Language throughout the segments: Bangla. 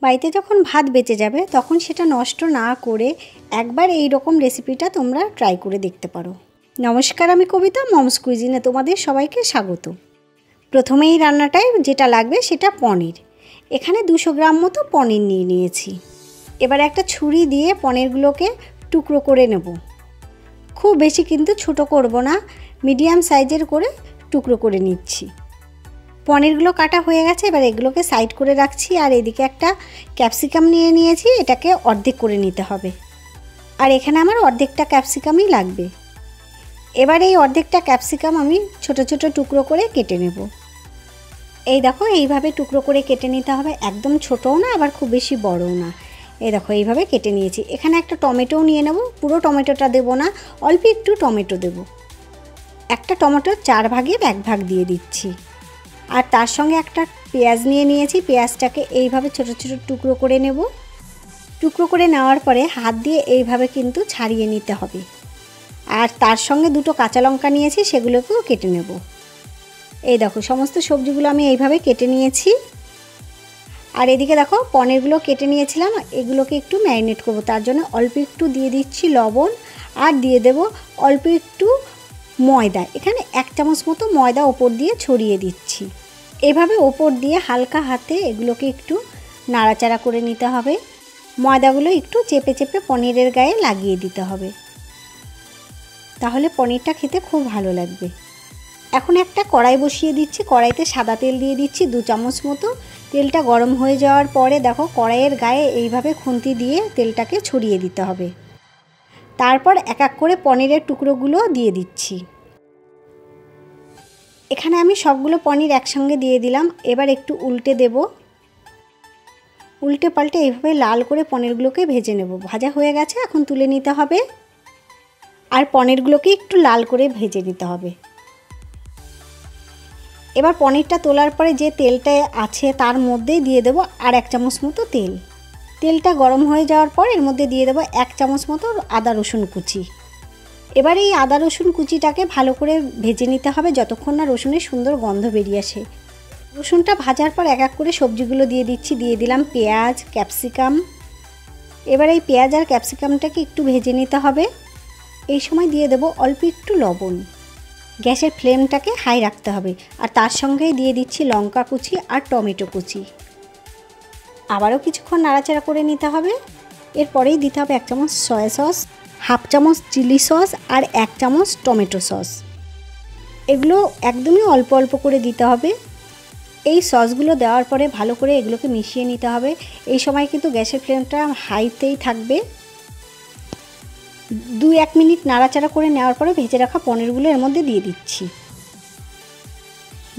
বাড়িতে যখন ভাত বেঁচে যাবে তখন সেটা নষ্ট না করে একবার এই রকম রেসিপিটা তোমরা ট্রাই করে দেখতে পারো। নমস্কার, আমি কবিতা, মমস কুইজিনে তোমাদের সবাইকে স্বাগত। প্রথমে এই রান্নাটায় যেটা লাগবে সেটা পনির। এখানে 200 গ্রাম মতো পনির নিয়ে নিয়েছি। এবার একটা ছুরি দিয়ে পনিরগুলোকে টুকরো করে নেব। খুব বেশি কিন্তু ছোট করব না, মিডিয়াম সাইজের করে টুকরো করে নিচ্ছি। পনিরগুলো কাটা হয়ে গেছে, এবার এগুলোকে সাইড করে রাখছি। আর এদিকে একটা ক্যাপসিকাম নিয়ে নিয়েছি, এটাকে অর্ধেক করে নিতে হবে। আর এখানে আমার অর্ধেকটা ক্যাপসিকামই লাগবে। এবার এই অর্ধেকটা ক্যাপসিকাম আমি ছোট ছোট টুকরো করে কেটে নেব। এই দেখো, এইভাবে টুকরো করে কেটে নিতে হবে, একদম ছোটও না আবার খুব বেশি বড়ও না। এই দেখো, এইভাবে কেটে নিয়েছি। এখানে একটা টমেটোও নিয়ে নেব, পুরো টমেটোটা দেব না, অল্প একটু টমেটো দেব। একটা টমেটোর 4 ভাগের 1 ভাগ দিয়ে দিচ্ছি। আর তার সঙ্গে একটা পেঁয়াজ নিয়ে নিয়েছি, পেঁয়াজটাকে এইভাবে ছোট ছোট টুকরো করে নেব। টুকরো করে নেওয়ার পরে হাত দিয়ে এইভাবে কিন্তু ছাড়িয়ে নিতে হবে। আর তার সঙ্গে 2টো কাঁচা লঙ্কা নিয়েছি, সেগুলোকেও কেটে নেব। এই দেখো, সমস্ত সবজিগুলো আমি এইভাবে কেটে নিয়েছি। আর এদিকে দেখো, পনিরগুলো কেটে নিয়েছিলাম, এগুলোকে একটু ম্যারিনেট করব। তার জন্য অল্প একটু দিয়ে দিচ্ছি লবণ, আর দিয়ে দেব অল্প একটু ময়দা। এখানে 1 চামচ মতো ময়দা ওপর দিয়ে ছড়িয়ে দিচ্ছি। এভাবে ওপর দিয়ে হালকা হাতে এগুলোকে একটু নাড়াচাড়া করে নিতে হবে। ময়দাগুলো একটু চেপে চেপে পনিরের গায়ে লাগিয়ে দিতে হবে, তাহলে পনিরটা খেতে খুব ভালো লাগবে। এখন একটা কড়াই বসিয়ে দিচ্ছি, কড়াইতে সাদা তেল দিয়ে দিচ্ছি 2 চামচ মতো। তেলটা গরম হয়ে যাওয়ার পরে দেখো, কড়াইয়ের গায়ে এইভাবে খুন্তি দিয়ে তেলটাকে ছড়িয়ে দিতে হবে। তারপর এক এক করে পনিরের টুকরোগুলো দিয়ে দিচ্ছি। এখানে আমি সবগুলো পনির একসঙ্গে দিয়ে দিলাম। এবার একটু উল্টে দেব। উল্টে পাল্টে এইভাবে লাল করে পনিরগুলোকে ভেজে নেব। ভাজা হয়ে গেছে, এখন তুলে নিতে হবে। আর পনিরগুলোকে একটু লাল করে ভেজে নিতে হবে। এবার পনিরটা তোলার পরে যে তেলটা আছে তার মধ্যে দিয়ে দেব আর 1 চামচ মতো তেল। তেলটা গরম হয়ে যাওয়ার পর এর মধ্যে দিয়ে দেব 1 চামচ মতো আদা রসুন কুচি। এবার এই আদা রসুন কুচিটাকে ভালো করে ভেজে নিতে হবে যতক্ষণ না রসুনের সুন্দর গন্ধ বেরিয়ে আসে। রসুনটা ভাজার পর এক এক করে সবজিগুলো দিয়ে দিচ্ছি। দিয়ে দিলাম পেঁয়াজ, ক্যাপসিকাম। এবার এই পেঁয়াজ আর ক্যাপসিকামটাকে একটু ভেজে নিতে হবে। এই সময় দিয়ে দেব অল্প একটু লবণ। গ্যাসের ফ্লেমটাকে হাই রাখতে হবে। আর তার সঙ্গেই দিয়ে দিচ্ছি লঙ্কা কুচি আর টমেটো কুচি। আবারও কিছুক্ষণ নাড়াচাড়া করে নিতে হবে। এরপরেই দিতে হবে 1 চামচ সয়া সস, 1/2 চামচ চিলি সস আর 1 চামচ টমেটো সস। এগুলো একদমই অল্প অল্প করে দিতে হবে। এই সসগুলো দেওয়ার পরে ভালো করে এগুলোকে মিশিয়ে নিতে হবে। এই সময় কিন্তু গ্যাসের ফ্লেমটা হাইতেই থাকবে। 2-1 মিনিট নাড়াচাড়া করে নেওয়ার পরে ভেজে রাখা পনিরগুলো এর মধ্যে দিয়ে দিচ্ছি।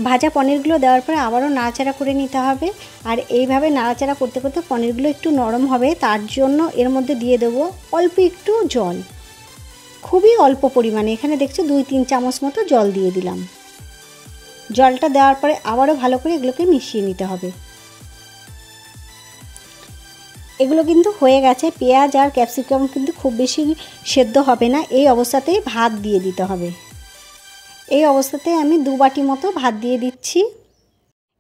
ভাজা পনিরগুলো দেওয়ার পরে আবারও নাড়াচাড়া করে নিতে হবে। আর এইভাবে নাড়াচাড়া করতে করতে পনিরগুলো একটু নরম হবে, তার জন্য এর মধ্যে দিয়ে দেব অল্প একটু জল, খুবই অল্প পরিমাণে। এখানে দেখছো 2-3 চামচ মতো জল দিয়ে দিলাম। জলটা দেওয়ার পরে আবারও ভালো করে এগুলোকে মিশিয়ে নিতে হবে। এগুলো কিন্তু হয়ে গেছে। পেঁয়াজ আর ক্যাপসিকাম কিন্তু খুব বেশি সেদ্ধ হবে না। এই অবস্থাতেই ভাত দিয়ে দিতে হবে। এই অবস্থাতে আমি 2 বাটি মতো ভাত দিয়ে দিচ্ছি।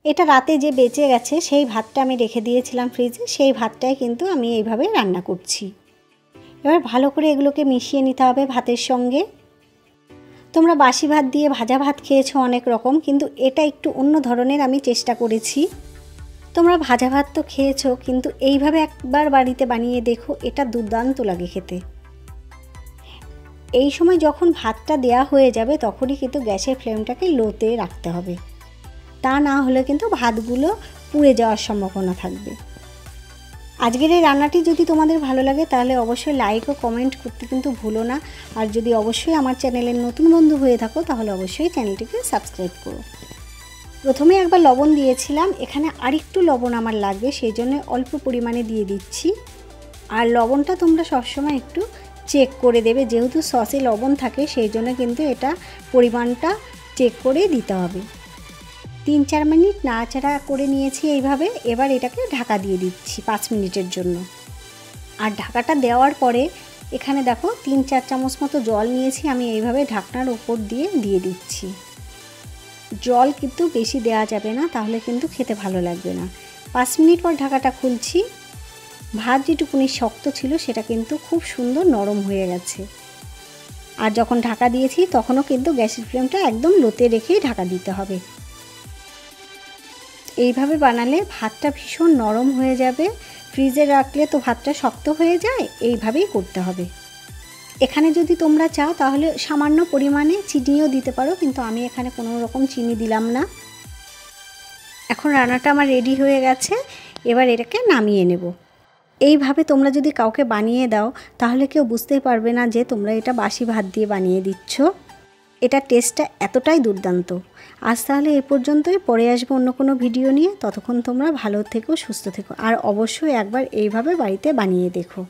এটা রাতে যে বেঁচে গেছে সেই ভাতটা আমি রেখে দিয়েছিলাম ফ্রিজে, সেই ভাতটাই কিন্তু আমি এইভাবে রান্না করছি। এবার ভালো করে এগুলোকে মিশিয়ে নিতে হবে ভাতের সঙ্গে। তোমরা বাসি ভাত দিয়ে ভাজা ভাত খেয়েছো অনেক রকম, কিন্তু এটা একটু অন্য ধরনের আমি চেষ্টা করেছি। তোমরা ভাজা ভাত তো খেয়েছো, কিন্তু এইভাবে একবার বাড়িতে বানিয়ে দেখো, এটা দুর্দান্ত লাগে খেতে। এই সময় যখন ভাতটা দেয়া হয়ে যাবে তখনই কিন্তু গ্যাসের ফ্লেমটাকে লোতে রাখতে হবে, তা না হলে কিন্তু ভাতগুলো পুড়ে যাওয়ার সম্ভাবনা থাকবে। আজকের এই রান্নাটি যদি তোমাদের ভালো লাগে তাহলে অবশ্যই লাইক ও কমেন্ট করতে কিন্তু ভুলো না। আর যদি অবশ্যই আমার চ্যানেলের নতুন বন্ধু হয়ে থাকো তাহলে অবশ্যই চ্যানেলটিকে সাবস্ক্রাইব করো। প্রথমে একবার লবণ দিয়েছিলাম, এখানে আরেকটু লবণ আমার লাগবে, সেই জন্য অল্প পরিমাণে দিয়ে দিচ্ছি। আর লবণটা তোমরা সবসময় একটু চেক করে দেবে, যেহেতু সসে লবণ থাকে সেই জন্য কিন্তু এটা পরিমাণটা চেক করে দিতে হবে। 3-4 মিনিট নাড়াচাড়া করে নিয়েছি এইভাবে। এবার এটাকে ঢাকা দিয়ে দিচ্ছি 5 মিনিটের জন্য। আর ঢাকাটা দেওয়ার পরে এখানে দেখো 3-4 চামচ মতো জল নিয়েছি, আমি এইভাবে ঢাকনার উপর দিয়ে দিচ্ছি। জল কিন্তু বেশি দেওয়া যাবে না, তাহলে কিন্তু খেতে ভালো লাগবে না। 5 মিনিট পর ঢাকাটা খুলছি। ভাত যেটুকুনি শক্ত ছিল সেটা কিন্তু খুব সুন্দর নরম হয়ে গেছে। আর যখন ঢাকা দিয়েছি তখনও কিন্তু গ্যাসের ফ্লেমটা একদম লোতে রেখেই ঢাকা দিতে হবে। এইভাবে বানালে ভাতটা ভীষণ নরম হয়ে যাবে। ফ্রিজে রাখলে তো ভাতটা শক্ত হয়ে যায়, এইভাবেই করতে হবে। এখানে যদি তোমরা চাও তাহলে সামান্য পরিমাণে চিনিও দিতে পারো, কিন্তু আমি এখানে কোনো রকম চিনি দিলাম না। এখন রান্নাটা আমার রেডি হয়ে গেছে, এবার এটাকে নামিয়ে নেব। এইভাবে তোমরা যদি কাউকে বানিয়ে দাও তাহলে কেউ বুঝতেই পারবে না যে তোমরা এটা বাসি ভাত দিয়ে বানিয়ে দিচ্ছ। এটা টেস্টটা এতটাই দুর্দান্ত। আজ তাহলে এ পর্যন্তই, পরে আসবো অন্য কোনো ভিডিও নিয়ে। ততক্ষণ তোমরা ভালো থেকো, সুস্থ থেকো, আর অবশ্যই একবার এইভাবে বাড়িতে বানিয়ে দেখো।